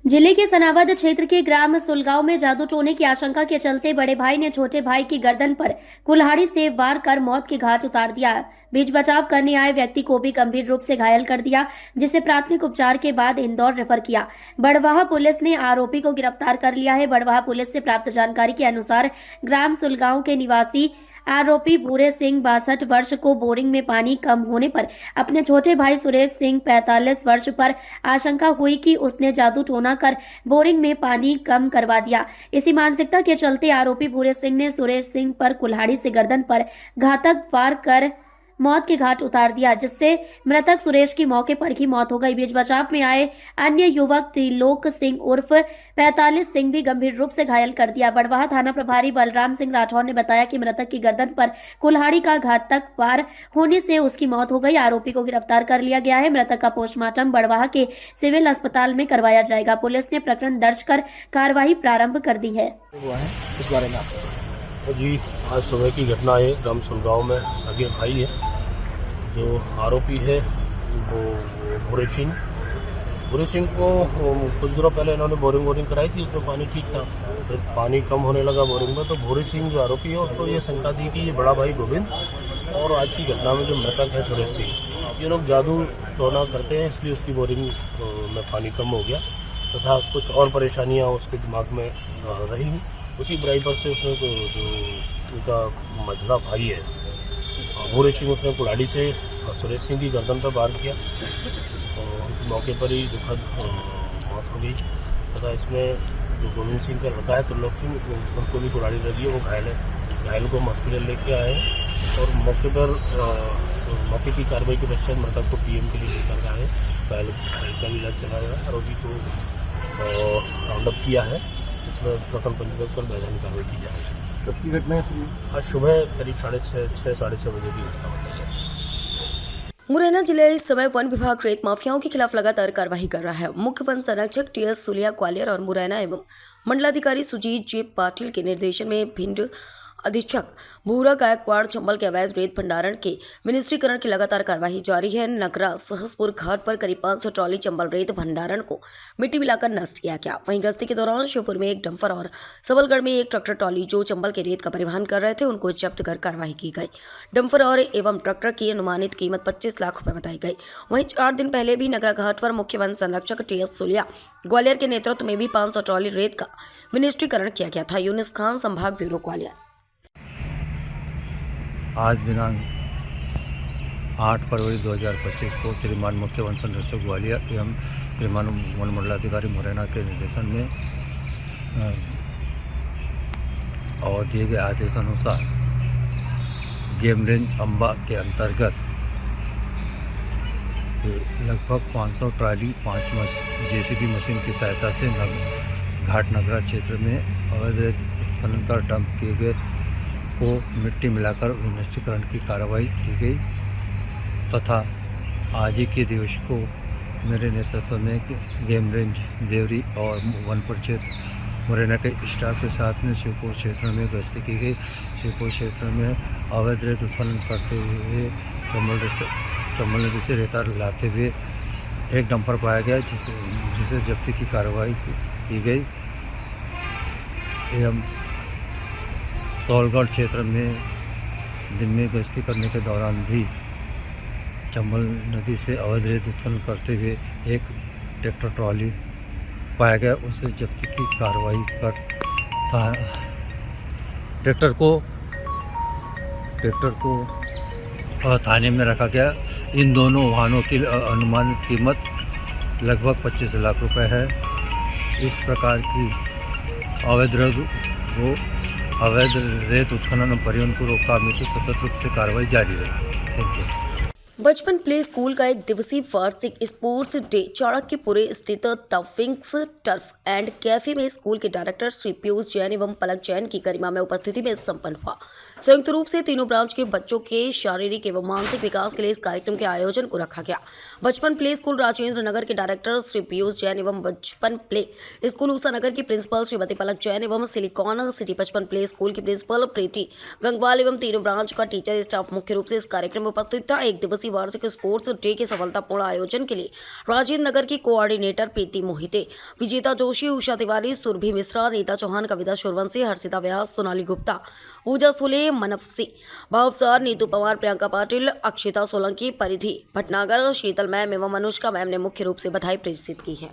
जिले के सनावद क्षेत्र के ग्राम सुलगांव में जादू टोने की आशंका के चलते बड़े भाई ने छोटे भाई की गर्दन पर कुल्हाड़ी से वार कर मौत के घाट उतार दिया। बीच बचाव करने आए व्यक्ति को भी गंभीर रूप से घायल कर दिया, जिसे प्राथमिक उपचार के बाद इंदौर रेफर किया। बड़वाह पुलिस ने आरोपी को गिरफ्तार कर लिया है। बड़वाह पुलिस से प्राप्त जानकारी के अनुसार ग्राम सुलगांव के निवासी आरोपी भूरे सिंह 62 वर्ष को बोरिंग में पानी कम होने पर अपने छोटे भाई सुरेश सिंह 45 वर्ष पर आशंका हुई कि उसने जादू टोना कर बोरिंग में पानी कम करवा दिया। इसी मानसिकता के चलते आरोपी भूरे सिंह ने सुरेश सिंह पर कुल्हाड़ी से गर्दन पर घातक वार कर मौत के घाट उतार दिया, जिससे मृतक सुरेश की मौके पर ही मौत हो गई। बीच बचाव में आए अन्य युवक त्रिलोक सिंह उर्फ 45 सिंह भी गंभीर रूप से घायल कर दिया। बड़वाह थाना प्रभारी बलराम सिंह राठौर ने बताया कि मृतक की गर्दन पर कुल्हाड़ी का घातक वार होने से उसकी मौत हो गई। आरोपी को गिरफ्तार कर लिया गया है। मृतक का पोस्टमार्टम बड़वाह के सिविल अस्पताल में करवाया जाएगा। पुलिस ने प्रकरण दर्ज कर कार्रवाई प्रारंभ कर दी है। इस बारे में तो जी आज सुबह की घटना है। ग्राम सुलगांव में सगे भाई है, जो आरोपी है वो भूरे सिंह को कुछ दिनों पहले इन्होंने बोरिंग कराई थी, उसमें पानी ठीक था। फिर पानी कम होने लगा बोरिंग में, तो भूरे सिंह जो आरोपी है उसको ये शंका थी कि ये बड़ा भाई गोविंद और आज की घटना में जो मृतक है सुरेश सिंह, ये लोग जादू टोना करते हैं, इसलिए उसकी बोरिंग में पानी कम हो गया तथा कुछ और परेशानियाँ उसके दिमाग में रही। उसी बुराई पर से उसने जो उनका मझला भाई है भूरे सिंह, उसने कुल्हाड़ी से सुरेश सिंह की गर्दन पर वार किया और मौके पर ही दुखद मौत हो गई तथा इसमें जो गोविंद सिंह का लड़का है त्रिलोक सिंह, उनको भी कुल्हाड़ी लगी है, वो घायल है। घायल को हॉस्पिटल लेके आए और मौके की कार्रवाई के पश्चात मृतक को पीएम के लिए लेकर आए। घायल का भी इलाज चला गया। आरोपी को राउंड अप किया है, इसमें प्रकरण पंजीबद्ध कर वैधानिक कार्रवाई की जाएगी। कब की घटना है? आज सुबह करीब 6:30 बजे की घटना बताई है। मुरैना जिले इस समय वन विभाग रेत माफियाओं के खिलाफ लगातार कार्रवाई कर रहा है। मुख्य वन संरक्षक टीएस सुलिया ग्वालियर और मुरैना एवं मंडलाधिकारी सुजीत जे पाटिल के निर्देशन में भिंड अधीक्षक भूरा गायकवाड़ चंबल के अवैध रेत भंडारण के मिनिस्ट्रीकरण की लगातार कार्रवाई जारी है। नगरा सहसपुर घाट पर करीब 500 ट्रॉली चंबल रेत भंडारण को मिट्टी मिलाकर नष्ट किया गया। वहीं गश्ती के दौरान शिवपुर में एक डंपर और सबलगढ़ में एक ट्रैक्टर ट्रॉली जो चंबल के रेत का परिवहन कर रहे थे, उनको जब्त कर कार्रवाई की गई। डंपर और एवं ट्रैक्टर की अनुमानित कीमत 25 लाख रुपए बताई गई। वहीं 4 दिन पहले भी नगरा घाट पर मुख्य वन संरक्षक टीएस सुलिया ग्वालियर के नेतृत्व में भी 500 ट्रॉली रेत का मिनिस्ट्रीकरण किया गया था। यूनिस खान, संभाग ब्यूरो ग्वालियर। आज दिनांक 8 फरवरी 2025 को श्रीमान मुख्य वन संरक्षक ग्वालियर एवं श्रीमान वन मंडलाधिकारी मुरैना के निर्देशन में और दिए गए आदेश अनुसार गेम रेंज अम्बा के अंतर्गत लगभग 500 ट्राली 5 जेसीबी मशीन की सहायता से घाट नगरा क्षेत्र में अवैध उत्खनन कर डंप किए गए को मिट्टी मिलाकर निष्टीकरण की कार्रवाई की गई तथा आज ही के दिवस को मेरे नेतृत्व में गेम रेंज देवरी और वन परिक्षेत्र मुरैना के स्टाफ के साथ में शिवपुर क्षेत्र में गश्ती की गई। शिवपुर क्षेत्र में अवैध रेत उत्खनन करते हुए चंबल नदी से रेता लाते हुए एक डंपर पाया गया, जिसे जब्ती की कार्रवाई की गई। एवं सोलगढ़ क्षेत्र में दिन में गश्ती करने के दौरान भी चंबल नदी से अवैध रेत उत्खनन करते हुए एक ट्रैक्टर ट्रॉली पाया गया, उसे जब्ती की कार्रवाई कर ट्रैक्टर को थाने में रखा गया। इन दोनों वाहनों की अनुमानित कीमत लगभग 25 लाख रुपए है। इस प्रकार की अवैध रेत उत्खनन और परिवहन को रोकथाम हेतु सतत रूप से कार्रवाई जारी रहेगी। Thank you. बचपन प्ले स्कूल का एक दिवसीय वार्षिक स्पोर्ट्स डे चाणक्यपुर स्थित the wings turf and cafe में स्कूल के डायरेक्टर श्री पीयूष जैन एवं पलक जैन की गरिमा में उपस्थिति में संपन्न हुआ। संयुक्त रूप से तीनों ब्रांच के बच्चों के शारीरिक एवं मानसिक विकास के लिए इस कार्यक्रम के आयोजन को रखा गया। बचपन प्ले स्कूल राजेंद्र नगर के डायरेक्टर श्री पीयूष जैन एवं बचपन प्ले स्कूल ऊषा नगर की प्रिंसिपल श्रीमती पलक जैन एवं सिलिकॉन सिटी बचपन प्ले स्कूल की प्रिंसिपल प्रीति गंगवाल एवं तीनों ब्रांच का टीचर स्टाफ मुख्य रूप से इस कार्यक्रम में उपस्थित था। एक दिवसीय वार्षिक स्पोर्ट्स डे के सफलतापूर्ण आयोजन के लिए राजेंद्र नगर की कोऑर्डिनेटर प्रीति मोहिते, विजय गीता जोशी, उषा तिवारी, सुरभि मिश्रा, नीता चौहान, कविता सूर्यवंशी, हर्षिता व्यास, सोनाली गुप्ता, पूजा सुले, मनफसी, भावसार, नीतू पवार, प्रियंका पाटिल, अक्षिता सोलंकी, परिधि भटनागर, शीतल मैम एवं अनुष्का मैम ने मुख्य रूप से बधाई प्रेषित की है।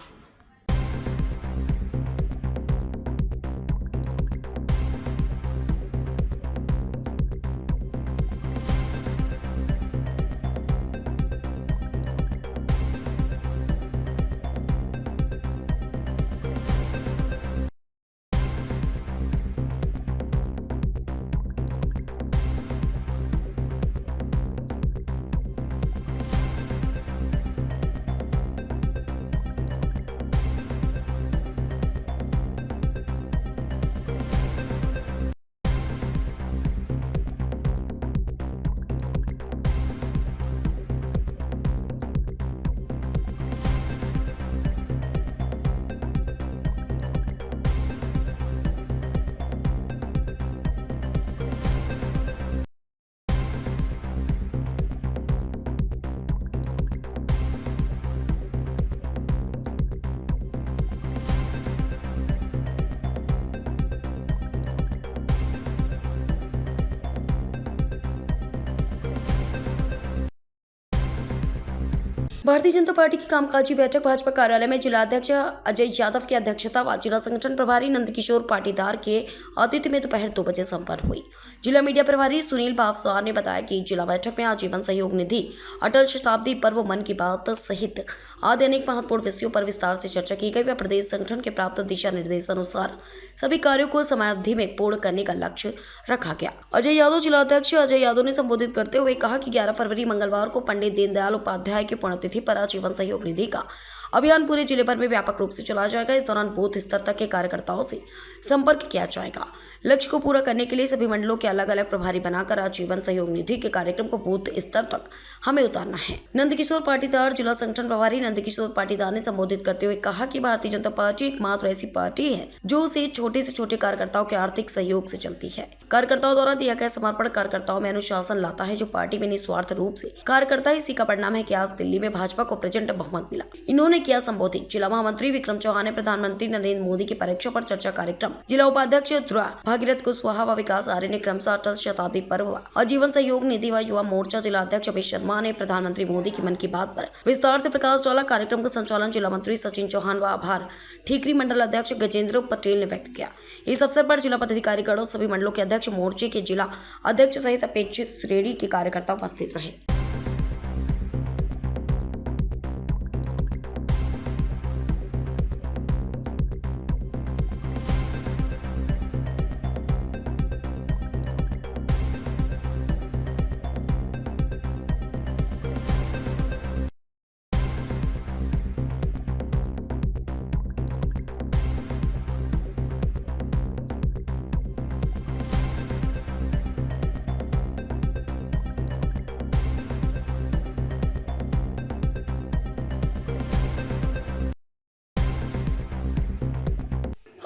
भारतीय जनता पार्टी की कामकाजी बैठक भाजपा कार्यालय में जिलाध्यक्ष अजय यादव की अध्यक्षता व जिला संगठन प्रभारी नंदकिशोर पाटीदार के आतिथ्य में दोपहर 2 बजे संपन्न हुई। जिला मीडिया प्रभारी सुनील भावसार ने बताया कि जिला बैठक में आजीवन सहयोग निधि, अटल शताब्दी पर्व, मन की बात सहित आदि अनेक महत्वपूर्ण विषयों पर विस्तार से चर्चा की गई व प्रदेश संगठन के प्राप्त दिशा निर्देशानुसार सभी कार्यों को समयावधि में पूर्ण करने का लक्ष्य रखा गया। अजय यादव, जिलाध्यक्ष अजय यादव ने संबोधित करते हुए कहा कि 11 फरवरी मंगलवार को पंडित दीनदयाल उपाध्याय की पुण्यतिथि पर आजीवन सहयोग निधि का अभियान पूरे जिले भर में व्यापक रूप से चलाया जाएगा। इस दौरान बूथ स्तर तक के कार्यकर्ताओं से संपर्क किया जाएगा। लक्ष्य को पूरा करने के लिए सभी मंडलों के अलग अलग प्रभारी बनाकर आजीवन सहयोग निधि के कार्यक्रम को बूथ स्तर तक हमें उतारना है। नंदकिशोर पाटीदार, जिला संगठन प्रभारी नंदकिशोर पाटीदार ने संबोधित करते हुए कहा कि भारतीय जनता पार्टी एकमात्र ऐसी पार्टी है जो से छोटे कार्यकर्ताओं के आर्थिक सहयोग से चलती है। कार्यकर्ताओं द्वारा दिया गया समर्पण कार्यकर्ताओं में अनुशासन लाता है, जो पार्टी में निस्वार्थ रूप से कार्यकर्ता। इसी का परिणाम है कि आज दिल्ली में भाजपा को प्रचंड बहुमत मिला। इन्होंने किया संबोधित। जिला महामंत्री विक्रम चौहान ने प्रधानमंत्री नरेंद्र मोदी की परीक्षा पर चर्चा कार्यक्रम, जिला उपाध्यक्ष ध्रुव, भागीरथ कुशवाहा व विकास आर्य ने क्रमशः अटल शताब्दी पर्व, आजीवन सहयोग निधि व युवा मोर्चा जिला अध्यक्ष अमित शर्मा ने प्रधानमंत्री मोदी की मन की बात पर विस्तार से प्रकाश डाला। कार्यक्रम का संचालन जिला मंत्री सचिन चौहान व आभार ठीकरी मंडल अध्यक्ष गजेंद्र पटेल ने व्यक्त किया। इस अवसर पर जिला पदाधिकारीगण और सभी मंडलों के अध्यक्ष, मोर्चे के जिला अध्यक्ष सहित अपेक्षित श्रेणी के कार्यकर्ता उपस्थित रहे।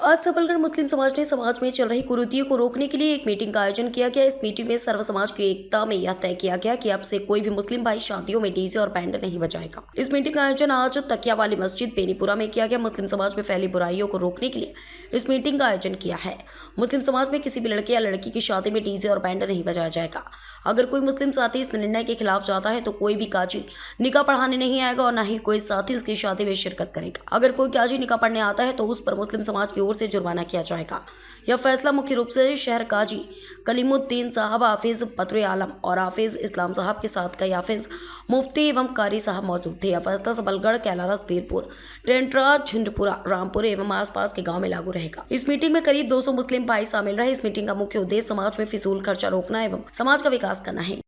आज सबलगढ़ मुस्लिम समाज ने समाज में चल रही कुरीतियों को रोकने के लिए एक मीटिंग का आयोजन किया गया। इस मीटिंग में सर्व समाज की एकता में यह तय किया गया कि अब से कोई भी मुस्लिम भाई शादियों में डीजे और बैंड नहीं बजाएगा। इस मीटिंग का आयोजन आज तकिया वाली मस्जिद बेनीपुरा में किया गया। मुस्लिम समाज में फैली बुराइयों को रोकने के लिए इस मीटिंग का आयोजन किया है। मुस्लिम समाज में किसी भी लड़के या लड़की की शादी में डीजे और बैंड नहीं बजाया जाएगा। अगर कोई मुस्लिम साथी इस निर्णय के खिलाफ जाता है तो कोई भी काजी निकाह पढ़ाने नहीं आएगा और न ही कोई साथी उसकी शादी में शिरकत करेगा। अगर कोई काजी निकाह पढ़ने आता है तो उस पर मुस्लिम समाज की ओर से जुर्माना किया जाएगा। यह फैसला मुख्य रूप से शहर काजी कलीमुद्दीन साहब, हाफिज बतरे आलम और हाफिज इस्लाम साहब के साथ कई हाफिज, मुफ्ती एवं कारी साहब मौजूद थे। यह फैसला सबलगढ़, कैलारस, बीरपुर, टेंटरा, झुंझपुरा, रामपुर एवं आसपास के गांव में लागू रहेगा। इस मीटिंग में करीब 200 मुस्लिम भाई शामिल रहे। इस मीटिंग का मुख्य उद्देश्य समाज में फिजूल खर्चा रोकना एवं समाज का विकास करना है।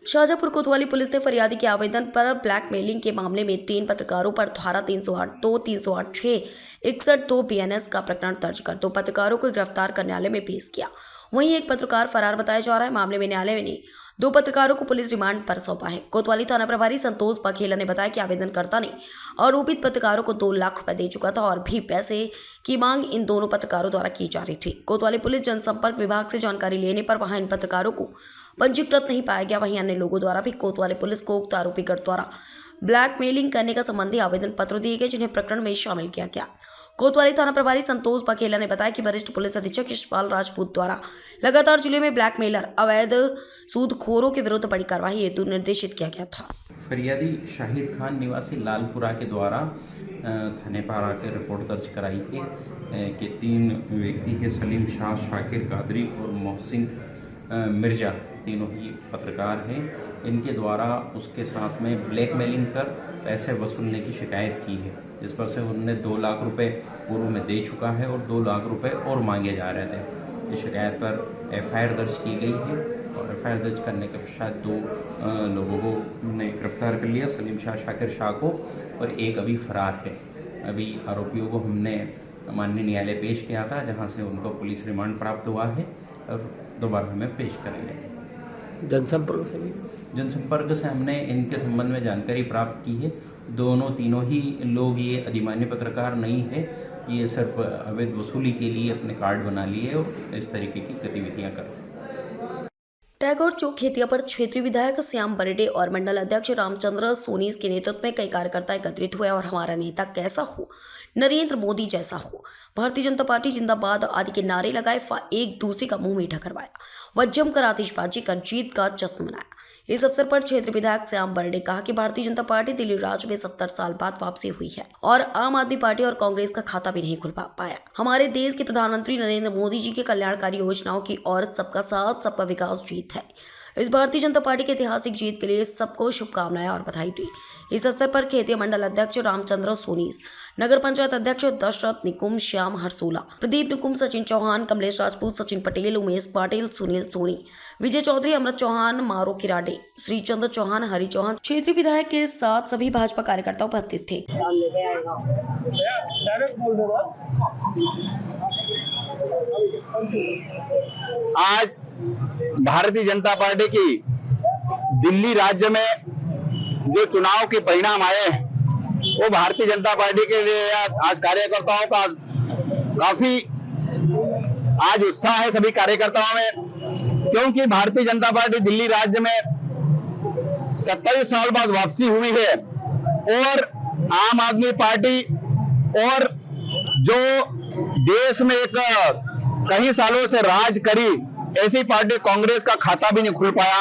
शाहजहांपुर कोतवाली पुलिस ने फरियादी के आवेदन पर ब्लैकमेलिंग के मामले में 3 पत्रकारों पर धारा 308 2 308 6 61 2 BNS का प्रकरण दर्ज कर 2 पत्रकारों को गिरफ्तार कर न्यायालय में पेश किया। वहीं एक पत्रकार फरार बताया जा रहा है। मामले में न्यायालय ने 2 पत्रकारों को पुलिस रिमांड पर सौंपा है। कोतवाली थाना प्रभारी संतोष बघेला ने बताया कि आवेदनकर्ता ने आरोपित पत्रकारों को 2 लाख रुपए दे चुका था और भी पैसे की मांग इन दोनों पत्रकारों द्वारा की जा रही थी। कोतवाली पुलिस जनसंपर्क विभाग से जानकारी लेने पर वहां इन पत्रकारों को पंजीकृत नहीं पाया गया। वहीं अन्य लोगों द्वारा भी कोतवाली पुलिस को उक्त आरोपीगढ़ द्वारा ब्लैकमेलिंग करने का संबंधी आवेदन पत्र दिए गए, जिन्हें प्रकरण में शामिल किया गया। कोतवाली थाना प्रभारी संतोष बघेला ने बताया कि वरिष्ठ पुलिस अधीक्षक यशपाल राजपूत द्वारा लगातार जिले में ब्लैकमेलर अवैध सूदखोरों के विरुद्ध बड़ी कार्रवाई हेतु निर्देशित किया गया था। फरियादी शाहिद खान निवासी लालपुरा के द्वारा थाने पर आकर रिपोर्ट दर्ज कराई है कि 3 व्यक्ति हैं, सलीम शाह, शाकिर कादरी और मोहसिन मिर्जा, तीनों ही पत्रकार हैं। इनके द्वारा उसके साथ में ब्लैकमेलिंग कर पैसे वसूलने की शिकायत की है, जिस पर से उन्होंने 2 लाख रुपए पूर्व में दे चुका है और 2 लाख रुपए और मांगे जा रहे थे। इस शिकायत पर FIR दर्ज की गई है और FIR दर्ज करने के पश्चात 2 लोगों को ने गिरफ्तार कर लिया, सलीम शाह, शाकिर शाह को, और एक अभी फरार है। अभी आरोपियों को हमने माननीय न्यायालय पेश किया था, जहां से उनको पुलिस रिमांड प्राप्त हुआ है और दोबारा हमें पेश करेंगे। जनसंपर्क से हमने इनके संबंध में जानकारी प्राप्त की है। तीनों ही लोग ये अधिमान्य पत्रकार नहीं है, ये सिर्फ अवैध वसूली के लिए अपने कार्ड बना लिए और इस तरीके की गतिविधियां कर रहे हैं। टैगोर चौक खेतिया पर क्षेत्रीय विधायक श्याम बर्डे और मंडल अध्यक्ष रामचंद्र सोनीस के नेतृत्व में कई कार्यकर्ता एकत्रित हुए और हमारा नेता कैसा हो, नरेंद्र मोदी जैसा हो, भारतीय जनता पार्टी जिंदाबाद आदि के नारे लगाए, एक दूसरे का मुंह मीठा करवाया व जमकर आतिशबाजी कर जीत का जश्न मनाया। इस अवसर पर क्षेत्रीय विधायक श्याम बर्डे कहा कि भारतीय जनता पार्टी दिल्ली राज्य में 70 साल बाद वापसी हुई है और आम आदमी पार्टी और कांग्रेस का खाता भी नहीं खुल पाया। हमारे देश के प्रधानमंत्री नरेंद्र मोदी जी के कल्याणकारी योजनाओं की और सबका साथ सबका विकास जीत है। इस भारतीय जनता पार्टी की ऐतिहासिक जीत के लिए सबको शुभकामनाएं और बधाई दी। इस अवसर पर खेतिया मंडल अध्यक्ष रामचंद्र सोनीस, नगर पंचायत अध्यक्ष दशरथ निकुम, श्याम हरसोला, प्रदीप निकुम, सचिन चौहान, कमलेश राजपूत, सचिन पटेल, उमेश पाटिल, सुनील सोनी, विजय चौधरी, अमृत चौहान, मारो किराडे, श्रीचंद्र चौहान, हरि चौहान, क्षेत्रीय विधायक के साथ सभी भाजपा कार्यकर्ता उपस्थित थे। आज भारतीय जनता पार्टी की दिल्ली राज्य में जो चुनाव के परिणाम आए हैं, वो भारतीय जनता पार्टी के लिए आज कार्यकर्ताओं का काफी आज उत्साह है सभी कार्यकर्ताओं में, क्योंकि भारतीय जनता पार्टी दिल्ली राज्य में 27 साल बाद वापसी हुई है और आम आदमी पार्टी और जो देश में एक कई सालों से राज करी ऐसी पार्टी कांग्रेस का खाता भी नहीं खुल पाया।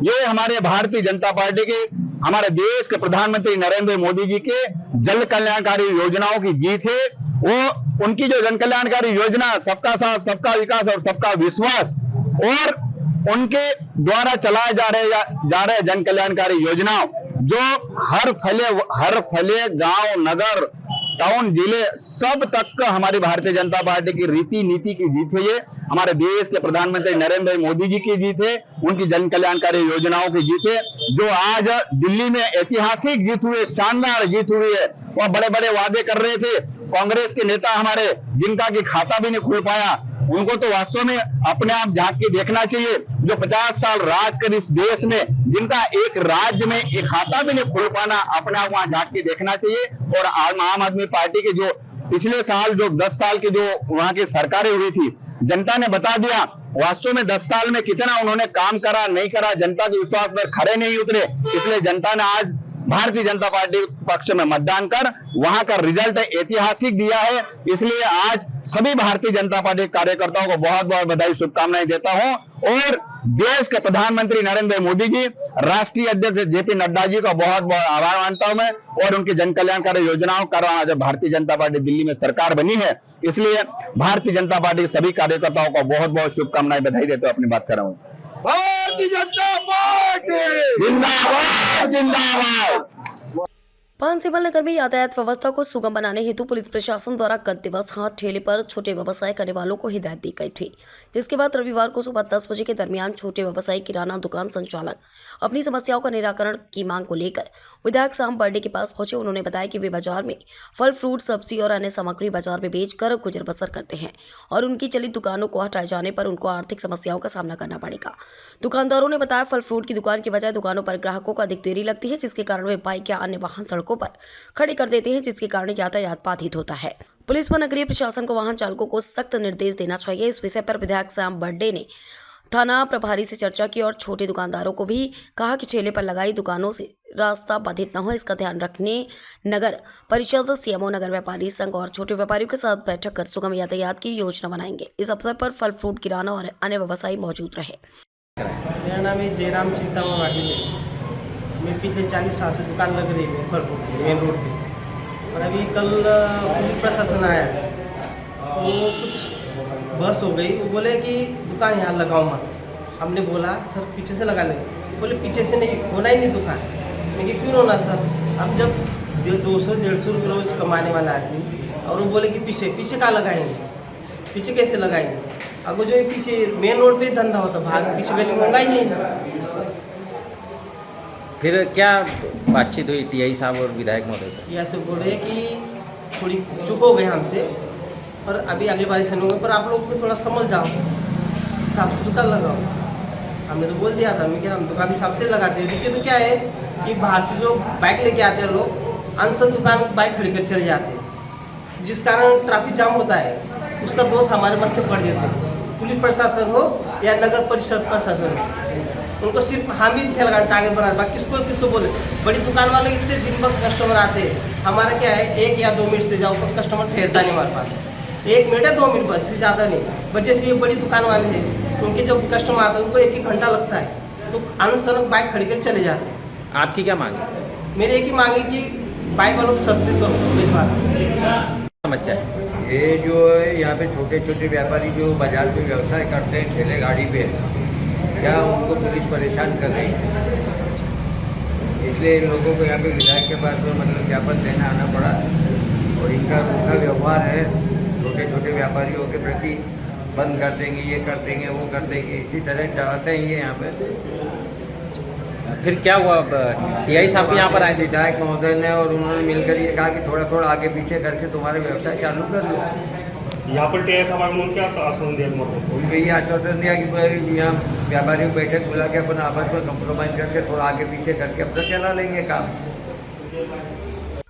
ये हमारे भारतीय जनता पार्टी के, हमारे देश के प्रधानमंत्री नरेंद्र मोदी जी के जन कल्याणकारी योजनाओं की जीत है। वो उनकी जो जन कल्याणकारी योजना सबका साथ सबका विकास और सबका विश्वास और उनके द्वारा चलाए जा रहे जन कल्याणकारी योजनाओं जो हर फले गांव, नगर, टाउन, जिले सब तक हमारी भारतीय जनता पार्टी की रीति नीति की जीत है। ये हमारे देश के प्रधानमंत्री नरेंद्र मोदी जी की जीत है, उनकी जन कल्याणकारी योजनाओं की जीत है, जो आज दिल्ली में ऐतिहासिक जीत हुई है, शानदार जीत हुई है। वह बड़े बड़े वादे कर रहे थे कांग्रेस के नेता हमारे, जिनका की खाता भी नहीं खुल पाया। उनको तो वास्तव में अपने आप झांक के देखना चाहिए, जो 50 साल राज कर इस देश में, जिनका एक राज्य में एक खाता भी नहीं खुल पाना, अपने आप वहां झांक के देखना चाहिए। और आम आदमी पार्टी के जो पिछले साल जो 10 साल की जो वहां की सरकारें हुई थी, जनता ने बता दिया वास्तव में 10 साल में कितना उन्होंने काम करा नहीं करा, जनता के विश्वास पर खड़े नहीं उतरे। इसलिए जनता ने आज भारतीय जनता पार्टी पक्ष में मतदान कर वहां का रिजल्ट ऐतिहासिक दिया है। इसलिए आज सभी भारतीय जनता पार्टी कार्यकर्ताओं को बहुत बहुत बधाई, शुभकामनाएं देता हूं और देश के प्रधानमंत्री नरेंद्र मोदी जी, राष्ट्रीय अध्यक्ष JP नड्डा जी का बहुत बहुत आभार मानता हूं मैं और उनकी जन कल्याणकारी योजनाओं का जब भारतीय जनता पार्टी दिल्ली में सरकार बनी है, इसलिए भारतीय जनता पार्टी के सभी कार्यकर्ताओं को बहुत बहुत शुभकामनाएं, बधाई देते हुए अपनी बात कर रहा हूँ। भारतीय जनता पार्टी जिंदाबाद जिंदाबाद। पानसेमल नगर में यातायात व्यवस्था को सुगम बनाने हेतु पुलिस प्रशासन द्वारा गत दिवस हाथ ठेले पर छोटे व्यवसाय करने वालों को हिदायत दी गई थी, जिसके बाद रविवार को सुबह 10 बजे के दरमियान छोटे व्यवसायी किराना दुकान संचालक अपनी समस्याओं का निराकरण की मांग को लेकर विधायक शाम बर्डे के पास पहुंचे। उन्होंने बताया कि वे बाजार में फल, फ्रूट, सब्जी और अन्य सामग्री बाजार में बेचकर गुजर बसर करते हैं और उनकी चली दुकानों को हटाए जाने पर उनको आर्थिक समस्याओं का सामना करना पड़ेगा। दुकानदारों ने बताया फल फ्रूट की दुकान की बजाय दुकानों पर ग्राहकों को अधिक देरी लगती है, जिसके कारण वे बाइक या अन्य वाहन सड़कों पर खड़े कर देते हैं, जिसके कारण यातायात बाधित होता है। पुलिस व नगरीय प्रशासन को वाहन चालकों को सख्त निर्देश देना चाहिए। इस विषय पर विधायक शाम बर्डे ने थाना प्रभारी से चर्चा की और छोटे दुकानदारों को भी कहा कि ठेले पर लगाई दुकानों से रास्ता बाधित न हो, इसका ध्यान रखने नगर परिषद, सीएमओ, नगर व्यापारी संघ और छोटे व्यापारियों के साथ बैठक कर सुगम यातायात की योजना बनाएंगे। इस अवसर पर फल फ्रूट, किराना और अन्य व्यवसायी मौजूद रहे। मेरा नाम है जयराम चिंतामण वाटिल है। मैं पिछले 40 साल से दुकान लग रही है फल फ्रूट की मेन रोड पे। और अभी कल पुलिस प्रशासन आया तो कुछ बहस हो गई। वो बोले कि दुकान यहाँ लगाओ मत। हमने बोला सर पीछे से लगा लेंगे। बोले पीछे से नहीं होना ही नहीं दुकान। मैं कि क्यों होना सर, अब जब 200-150 रुपये रोज कमाने वाला आदमी और वो बोले कि पीछे पीछे कहाँ लगाएंगे, पीछे कैसे लगाएंगे। अगर जो पीछे मेन रोड पे धंधा होता भाग पीछे गली में होगा ही नहीं। फिर क्या बातचीत हुई टीआई साहब और विधायक महोदय से? ऐसे बोले कि थोड़ी चुप हो गए हमसे, पर अभी अगली बार ऐसा नहीं होगा, पर आप लोग को थोड़ा समझ जाओ, हिसाब से दुकान लगाओ। हमने तो बोल दिया था, मैं क्या हम दुकान हिसाब से लगाते हैं। देखिए तो क्या है कि बाहर से जो बाइक लेके आते हैं लोग अनसन दुकान बाइक खड़ी कर चले जाते हैं, जिस कारण ट्रैफिक जाम होता है। उसका दोष हमारे मत्थे पड़ देते हैं, पुलिस प्रशासन हो या नगर परिषद प्रशासन हो। उनको सिर्फ हम ही थे लगाना टारगेट बना, बाकी किसको बोले। बड़ी दुकान वाले इतने दिन भर कस्टमर आते हैं, हमारा क्या है 1 या 2 मिनट से जाओ तो कस्टमर ठहरता नहीं हमारे पास। 1 मिनट है 2 मिनट बस से ज़्यादा नहीं। वजह से ये बड़ी दुकान वाले हैं, उनके जब कस्टमर आते हैं उनको 1-1 घंटा लगता है, तो अनसनक बाइक खड़ी कर चले जाते हैं। आपकी क्या मांग है? मेरी एक ही मांग है कि बाइक वालों को सस्ते करो भिजवा। समस्या है ये जो है यहाँ पे छोटे छोटे व्यापारी जो बाजार में व्यवसाय करते हैं ठेले गाड़ी पे, क्या उनको पुलिस परेशान कर रही है, इसलिए इन लोगों को यहाँ पे विधायक के पास में मतलब ज्ञापन देना आना पड़ा। और इनका रूखा व्यवहार है छोटे छोटे व्यापारियों के प्रति, बंद कर देंगे, ये कर देंगे, वो कर देंगे, इसी तरह डालते हैं ये यहाँ पे। फिर क्या हुआ? टीआई साहब यहाँ पर आए थे विधायक महोदय ने, और उन्होंने मिलकर ये कहा कि थोड़ा थोड़ा आगे पीछे करके तुम्हारे व्यवसाय चालू कर लो। यहाँ पर टीआई साहब आए, उन्होंने क्या आश्वासन दिया तुम्हारे? उनको ये आश्वासन दिया कि यहाँ व्यापारियों को बैठक बुला के अपन आपस में कंप्रोमाइज करके थोड़ा आगे पीछे करके अपना चला लेंगे काम।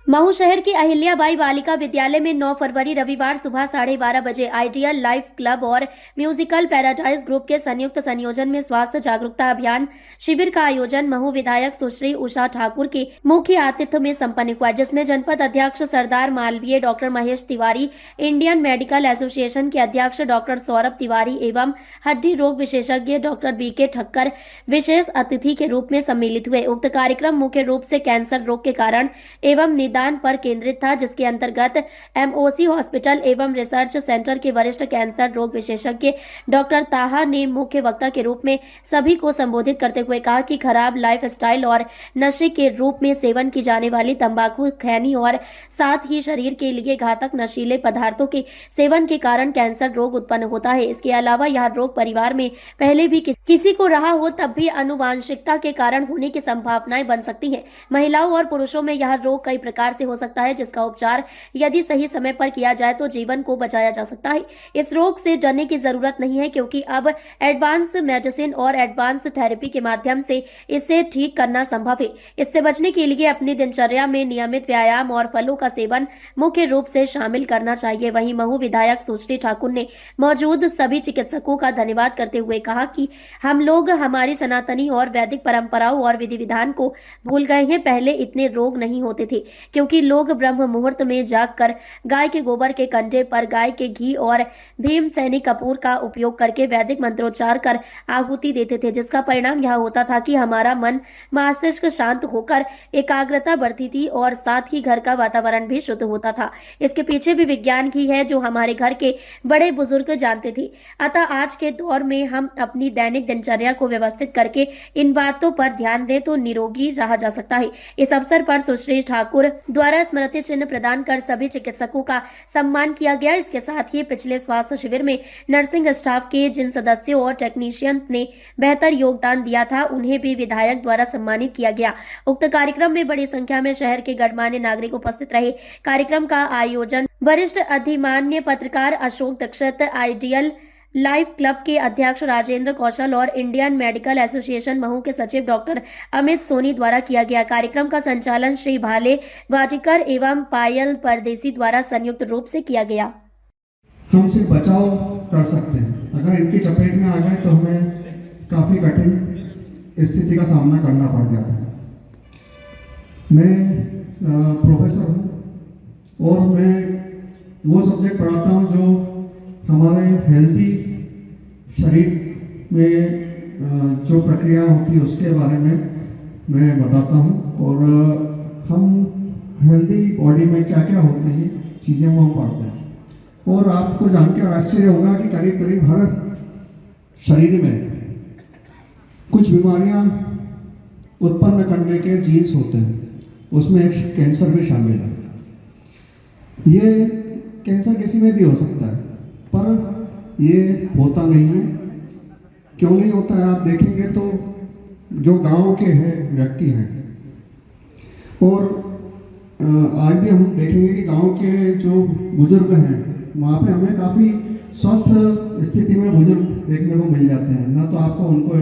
महू शहर की अहिल्याबाई बालिका विद्यालय में 9 फरवरी रविवार सुबह 12:30 बजे आइडियल लाइफ क्लब और म्यूजिकल पैराडाइज ग्रुप के संयुक्त संयोजन में स्वास्थ्य जागरूकता अभियान शिविर का आयोजन महू विधायक सुश्री उषा ठाकुर के मुख्य आतिथ्य में संपन्न हुआ, जिसमें जनपद अध्यक्ष Sardar Malviya, doctor Mahesh Tiwari, Indian medical association के अध्यक्ष डॉक्टर सौरभ तिवारी एवं हड्डी रोग विशेषज्ञ डॉक्टर बीके ठक्कर विशेष अतिथि के रूप में सम्मिलित हुए। उक्त कार्यक्रम मुख्य रूप से कैंसर रोग के कारण एवं निदान पर केंद्रित था, जिसके अंतर्गत एमओसी हॉस्पिटल एवं रिसर्च सेंटर के वरिष्ठ कैंसर रोग विशेषज्ञ डॉक्टर ताहा ने मुख्य वक्ता के रूप में सभी को संबोधित करते हुए कहा कि खराब लाइफस्टाइल और नशे के रूप में सेवन की जाने वाली तंबाकू, खैनी और साथ ही शरीर के लिए घातक नशीले पदार्थों के सेवन के कारण कैंसर रोग उत्पन्न होता है। इसके अलावा यह रोग परिवार में पहले भी किसी को रहा हो तब भी आनुवांशिकता के कारण होने की संभावनाएं बन सकती हैं। महिलाओं और पुरुषों में यह रोग कई प्रकार से हो सकता है, जिसका उपचार यदि सही समय पर किया जाए तो जीवन को बचाया जा सकता है। इस रोग से डरने की जरूरत नहीं है, क्योंकि अब एडवांस मेडिसिन और एडवांस थेरेपी के माध्यम से इसे ठीक करना संभव है। इससे बचने के लिए अपनी दिनचर्या में नियमित व्यायाम और फलों का सेवन मुख्य रूप से शामिल करना चाहिए। वहीं महू विधायक सुश्री ठाकुर ने मौजूद सभी चिकित्सकों का धन्यवाद करते हुए कहा कि हम लोग हमारी सनातनी और वैदिक परंपराओं और विधि विधान को भूल गए हैं। पहले इतने रोग नहीं होते थे, क्योंकि लोग ब्रह्म मुहूर्त में जागकर गाय के गोबर के कंडे पर गाय के घी और भीम सैनी कपूर का उपयोग करके वैदिक मंत्रोच्चार कर आहुति देते थे, जिसका परिणाम यह होता था कि हमारा मन मस्तिष्क शांत होकर एकाग्रता बढ़ती थी और साथ ही घर का वातावरण भी शुद्ध होता था। इसके पीछे भी विज्ञान ही है, जो हमारे घर के बड़े बुजुर्ग जानते थे। अतः आज के दौर में हम अपनी दैनिक दिनचर्या को व्यवस्थित करके इन बातों पर ध्यान दें तो निरोगी रहा जा सकता है। इस अवसर पर सुश्री ठाकुर द्वारा स्मृति चिन्ह प्रदान कर सभी चिकित्सकों का सम्मान किया गया। इसके साथ ही पिछले स्वास्थ्य शिविर में नर्सिंग स्टाफ के जिन सदस्यों और टेक्नीशियंस ने बेहतर योगदान दिया था, उन्हें भी विधायक द्वारा सम्मानित किया गया। उक्त कार्यक्रम में बड़ी संख्या में शहर के गणमान्य नागरिक उपस्थित रहे। कार्यक्रम का आयोजन वरिष्ठ अधिमान्य पत्रकार Ashok Dixit, ideal life club के अध्यक्ष राजेंद्र कौशल और इंडियन मेडिकल एसोसिएशन महू के सचिव डॉक्टर अमित सोनी द्वारा किया गया। कार्यक्रम का संचालन श्री भाले वाटिकर एवं पायल परदेसी द्वारा संयुक्त रूप से किया गया। हमसे बचाव कर सकते हैं, अगर इनकी चपेट में आ गए तो हमें काफ़ी कठिन स्थिति का सामना करना पड़ जाता है। मैं प्रोफेसर हूँ और मैं वो सब्जेक्ट पढ़ाता हूँ जो हमारे हेल्दी शरीर में जो प्रक्रिया होती है उसके बारे में मैं बताता हूँ, और हम हेल्दी बॉडी में क्या क्या होती हैं चीज़ें वो हम पढ़ते हैं। और आपको जानकर आश्चर्य होगा कि करीब करीब हर शरीर में कुछ बीमारियाँ उत्पन्न करने के जीन्स होते हैं, उसमें एक कैंसर भी शामिल है। ये कैंसर किसी में भी हो सकता है, पर ये होता नहीं है। क्यों नहीं होता है? आप देखेंगे तो जो गांव के हैं व्यक्ति हैं, और आज भी हम देखेंगे कि गांव के जो बुजुर्ग हैं वहाँ पे हमें काफ़ी स्वस्थ स्थिति में बुजुर्ग देखने को मिल जाते हैं। ना तो आपको उनको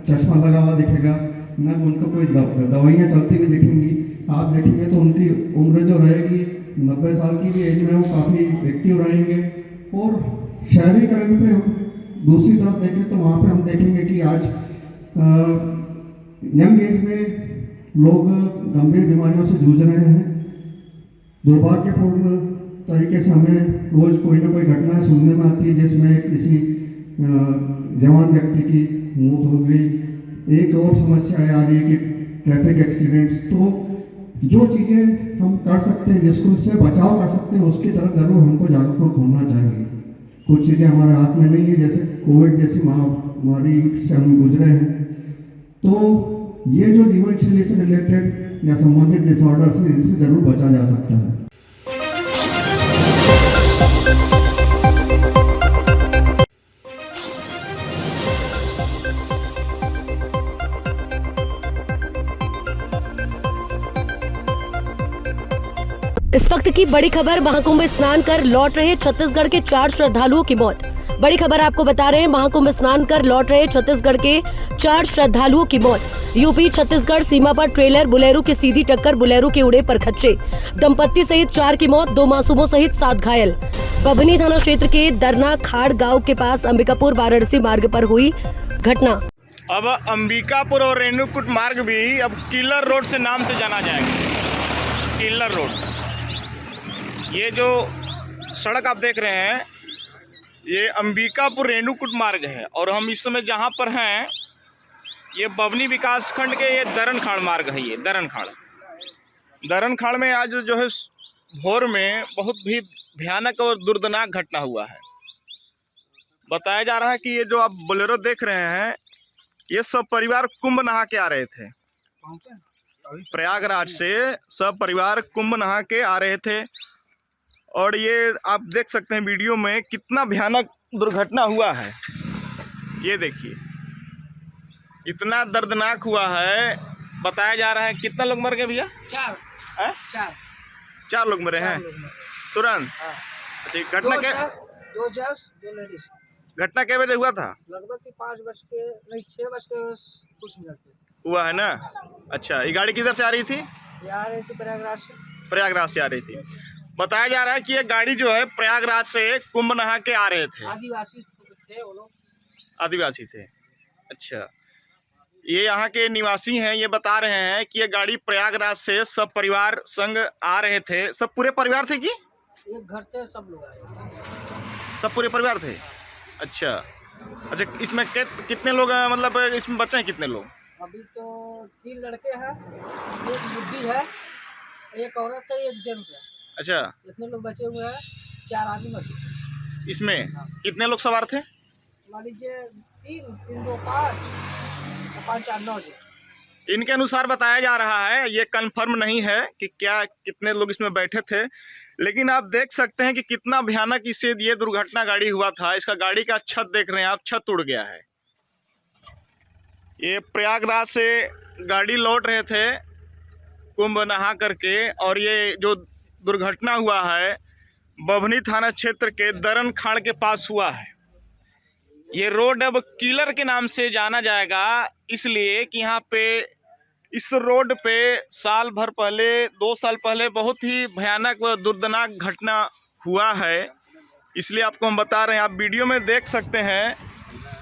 चश्मा लगा हुआ दिखेगा, ना उनको कोई दवाइयाँ चलती हुई दिखेंगी। आप देखेंगे तो उनकी उम्र जो रहेगी 90 साल की भी एज में वो काफ़ी एक्टिव रहेंगे। और शहरीकरण पे हम दूसरी तरफ देखें तो वहाँ पे हम देखेंगे कि आज यंग एज में लोग गंभीर बीमारियों से जूझ रहे हैं। दुर्भाग्यपूर्ण तरीके से हमें रोज़ कोई ना कोई घटना सुनने में आती है जिसमें किसी जवान व्यक्ति की मौत हो गई। एक और समस्या आ रही है कि ट्रैफिक एक्सीडेंट्स। तो जो चीज़ें हम कर सकते हैं, जिसको से बचाव कर सकते हैं, उसकी तरफ जरूर हमको जागरूक होना चाहिए। कुछ चीज़ें हमारे हाथ में नहीं है, जैसे कोविड जैसी महामारी से हम गुजरे हैं, तो ये जो जीवन शैली से रिलेटेड या संबंधित डिसऑर्डर से इनसे जरूर बचा जा सकता है। इस वक्त की बड़ी खबर, महाकुंभ स्नान कर लौट रहे छत्तीसगढ़ के 4 श्रद्धालुओं की मौत। बड़ी खबर आपको बता रहे हैं, महाकुंभ स्नान कर लौट रहे छत्तीसगढ़ के 4 श्रद्धालुओं की मौत। यूपी छत्तीसगढ़ सीमा पर ट्रेलर बुलेरो की सीधी टक्कर, बुलेरो के उड़े पर खच्चे। दंपत्ति सहित 4 की मौत, 2 मासूमों सहित 7 घायल। बभनी थाना क्षेत्र के दरना खाड़ गाँव के पास अंबिकापुर वाराणसी मार्ग पर हुई घटना। अब अंबिकापुर और रेणुकूट मार्ग भी अब किलर रोड से नाम से जाना जाएगा। किलर रोड, ये जो सड़क आप देख रहे हैं ये अंबिकापुर रेणुकूट मार्ग है, और हम इस समय जहाँ पर हैं ये बभनी विकास खंड के ये दरनखाड़ मार्ग है। ये दरनखाड़ में आज जो है भोर में बहुत भी भयानक और दुर्दनाक घटना हुआ है। बताया जा रहा है कि ये जो आप बोलेरो देख रहे हैं ये सब परिवार कुंभ नहा के आ रहे थे। प्रयागराज से सब परिवार कुंभ नहा के आ रहे थे, और ये आप देख सकते हैं वीडियो में कितना भयानक दुर्घटना हुआ है। ये देखिए इतना दर्दनाक हुआ है। बताया जा रहा है कितना लोग मर गए भैया? 4 लोग मरे हैं तुरंत। अच्छा, घटना क्या, 2 जेंट्स 2 लेडीज। घटना क्या बजे हुआ था? लगभग 6 बज के कुछ मिनट हुआ है ना। अच्छा, ये गाड़ी किधर से आ रही थी? आ रही थी प्रयागराज से। प्रयागराज से आ रही थी। बताया जा रहा है कि ये गाड़ी जो है प्रयागराज से कुंभ नहा के आ रहे थे। आदिवासी थे वो लोग। आदिवासी थे। अच्छा, ये यहाँ के निवासी हैं। ये बता रहे हैं कि ये गाड़ी प्रयागराज से सब परिवार संग आ रहे थे। सब पूरे परिवार थे कि एक घर थे, सब लोग आए। सब पूरे परिवार थे। अच्छा, इसमें कितने लोग मतलब इसमें बचे हैं कितने लोग? अभी तो 3 लड़के हैं, एक बुढ़ी है, एक औरत है, एक जेंट्स है। अच्छा, इतने लोग बचे हुए हैं, 4 आदमी बचे। इसमें कितने लोग सवार थे? मान लीजिए 3 2 5 5 4 9 जी। इनके अनुसार बताया जा रहा है, ये कंफर्म नहीं है कि क्या कितने लोग इसमें बैठे थे, लेकिन आप देख सकते हैं कि कितना भयानक इसे ये दुर्घटना गाड़ी हुआ था। इसका गाड़ी का छत देख रहे हैं आप, छत उड़ गया है। ये प्रयागराज से गाड़ी लौट रहे थे कुंभ नहा करके, और ये जो दुर्घटना हुआ है बभनी थाना क्षेत्र के दरन खाड़ के पास हुआ है। ये रोड अब किलर के नाम से जाना जाएगा, इसलिए कि यहाँ पे इस रोड पे साल भर पहले 2 साल पहले बहुत ही भयानक व दर्दनाक घटना हुआ है। इसलिए आपको हम बता रहे हैं, आप वीडियो में देख सकते हैं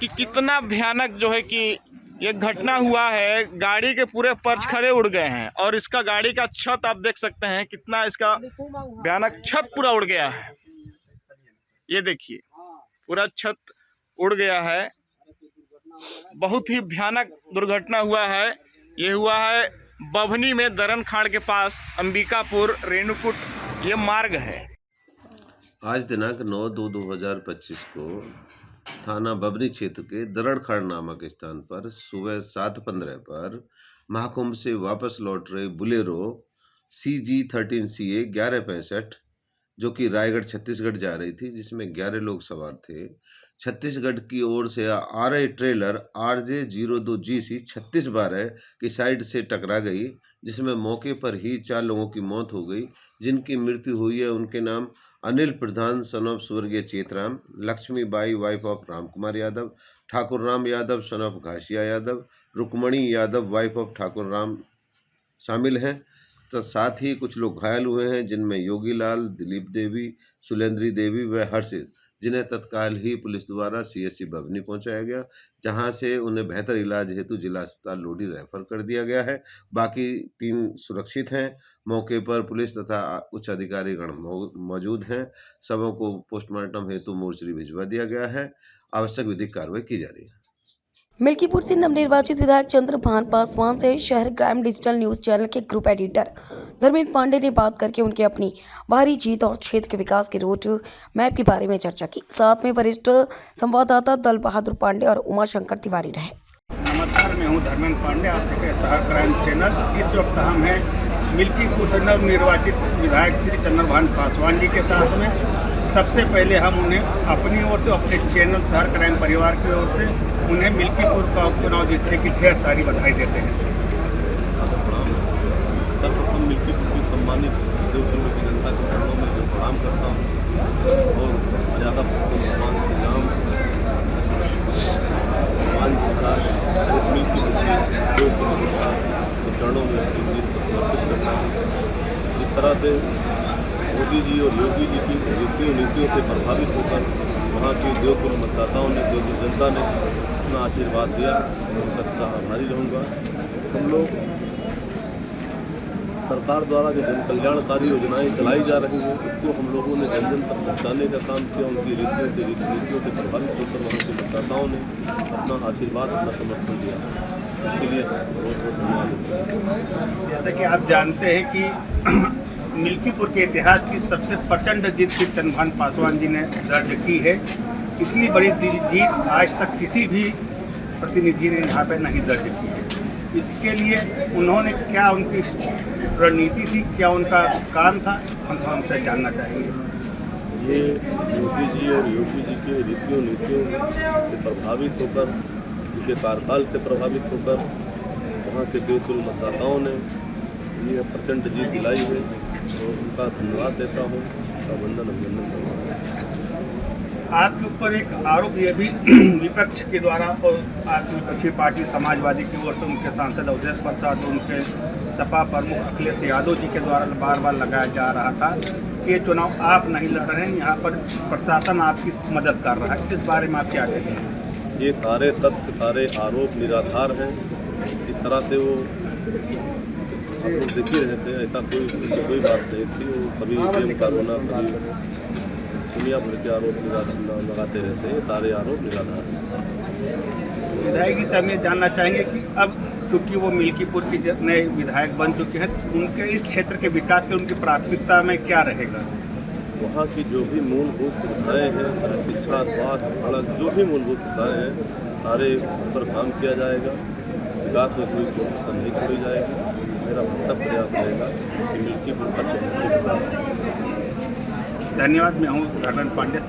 कि कितना भयानक जो है कि ये घटना हुआ है। गाड़ी के पूरे पर्च उड़ गए हैं, और इसका गाड़ी का छत आप देख सकते हैं कितना इसका भयानक छत पूरा उड़ गया है। ये देखिए पूरा छत उड़ गया है। बहुत ही भयानक दुर्घटना हुआ है। ये हुआ है बभनी में दरन खाड़ के पास, अंबिकापुर रेणुकूट ये मार्ग है। आज दिनांक 9/2/2025 को थाना बभनी क्षेत्र के दरणखाड़ नामक स्थान पर सुबह 7:15 पर महाकुंभ से वापस लौट रहे बुलेरो CG13CA 1165 जो कि रायगढ़ छत्तीसगढ़ जा रही थी, जिसमें 11 लोग सवार थे, छत्तीसगढ़ की ओर से आ रहे ट्रेलर RJ02GC 3612 की साइड से टकरा गई, जिसमें मौके पर ही 4 लोगों की मौत हो गई। जिनकी मृत्यु हुई है उनके नाम अनिल प्रधान सन ऑफ स्वर्गीय Chetram, Laxmi Bai wife of Ram Kumar Yadav, Thakur Ram Yadav son of Ghasiya Yadav, Rukmani Yadav wife of Thakur Ram शामिल हैं। तो साथ ही कुछ लोग घायल हुए हैं, जिनमें योगी लाल, दिलीप देवी, सुलेंद्री देवी व हर्षित, जिन्हें तत्काल ही पुलिस द्वारा CSC बभनी पहुंचाया गया, जहां से उन्हें बेहतर इलाज हेतु जिला अस्पताल लोधी रेफर कर दिया गया है। बाकी 3 सुरक्षित हैं। मौके पर पुलिस तथा उच्च अधिकारीगण मौजूद हैं। सबों को पोस्टमार्टम हेतु मोर्चरी भिजवा दिया गया है। आवश्यक विधिक कार्रवाई की जा रही है। मिल्कीपुर से नवनिर्वाचित विधायक चंद्रभान पासवान से शहर ग्राम डिजिटल न्यूज चैनल के ग्रुप एडिटर धर्मेंद्र पांडे ने बात करके उनकी अपनी भारी जीत और क्षेत्र के विकास के रोड मैप के बारे में चर्चा की। साथ में वरिष्ठ संवाददाता दल बहादुर पांडे और उमाशंकर तिवारी रहे। नमस्कार, मैं हूं धर्मेंद्र पांडे, आप देख रहे हैं शहर क्राइम चैनल। इस वक्त हम हैं मिल्कीपुर से नवनिर्वाचित विधायक श्री चंद्रभान पासवान जी के साथ में। सबसे पहले हम उन्हें अपनी ओर से, अपने चैनल शहर क्राइम परिवार की ओर से उन्हें मिल्कीपुर का उपचुनाव जीतने की ढेर सारी बधाई देते हैं। सर्वप्रथम मिल्कीपुर की सम्मानित देवतुल्य की जनता के चरणों में मैं प्रणाम करता हूँ, और ज़्यादा भगवान श्री राम भगवान जी का मिल्कीपुर की देवतुल्य के चरणों में अपनी जीत को समर्पित करता हूँ। जिस तरह से मोदी जी और योगी जी की नीतियों से प्रभावित होकर वहाँ की देवतुल्य मतदाताओं ने, देवतुल्य जनता ने अपना आशीर्वाद दिया, और उनका सदा आभारी रहूँगा। हम लोग सरकार द्वारा जो जन कल्याणकारी योजनाएं चलाई जा रही हैं, उसको हम लोगों ने जन जन तक पहुँचाने का काम किया। उनकी नीतियों से प्रभावित होकर वहाँ के मतदाताओं ने अपना आशीर्वाद, अपना समर्थन दिया। इसके लिए बहुत बहुत धन्यवाद। जैसे कि आप जानते हैं कि मिल्कीपुर के इतिहास की सबसे प्रचंड जीत श्री चंद्रभान पासवान जी ने दर्ज की है। इतनी बड़ी जीत आज तक किसी भी प्रतिनिधि ने यहाँ पर नहीं दर्ज की है। इसके लिए उन्होंने क्या उनकी रणनीति थी, क्या उनका काम था, हम हमसे जानना चाहेंगे। ये मोदी जी और योगी जी के नीतियों से प्रभावित होकर, उनके कार्यकाल से प्रभावित होकर वहाँ के देवतुल्य मतदाताओं ने ये प्रचंड जीत दिलाई है, और उनका धन्यवाद देता हूँ, उनका वंदन अभिनंदन करता हूँ। आपके ऊपर एक आरोप ये भी विपक्ष के द्वारा और आपकी विपक्षी पार्टी समाजवादी की ओर से उनके सांसद अवधेश प्रसाद और उनके सपा प्रमुख अखिलेश यादव जी के द्वारा बार बार लगाया जा रहा था कि ये चुनाव आप नहीं लड़ रहे हैं, यहाँ पर प्रशासन आपकी मदद कर रहा है। इस बारे में आप क्या कहेंगे? ये सारे तथ्य, सारे आरोप निराधार हैं। जिस तरह से वो आप लोग देख ही रहे थे, ऐसा कोई बात नहीं थी। वो कभी प्रेम का रोना, कभी दुनिया भर के आरोप लगाते रहते हैं। सारे आरोप निराधार हैं। विधायक जी से हम ये जानना चाहेंगे कि अब चूँकि वो मिल्कीपुर के नए विधायक बन चुके हैं, उनके इस क्षेत्र के विकास के उनकी प्राथमिकता में क्या रहेगा? वहाँ की जो भी मूलभूत सुविधाएँ हैं, चाहे शिक्षा, स्वास्थ्य, सड़क, जो भी मूलभूत सुविधाएँ हैं, सारे उस पर काम किया जाएगा। विकास में कोई कसर नहीं छोड़ी जाएगी। मेरा सब प्रयास रहेगा कि मिल्कीपुर का चैनल। धन्यवाद। मैं हूँ धर्मेंद्र पांडे।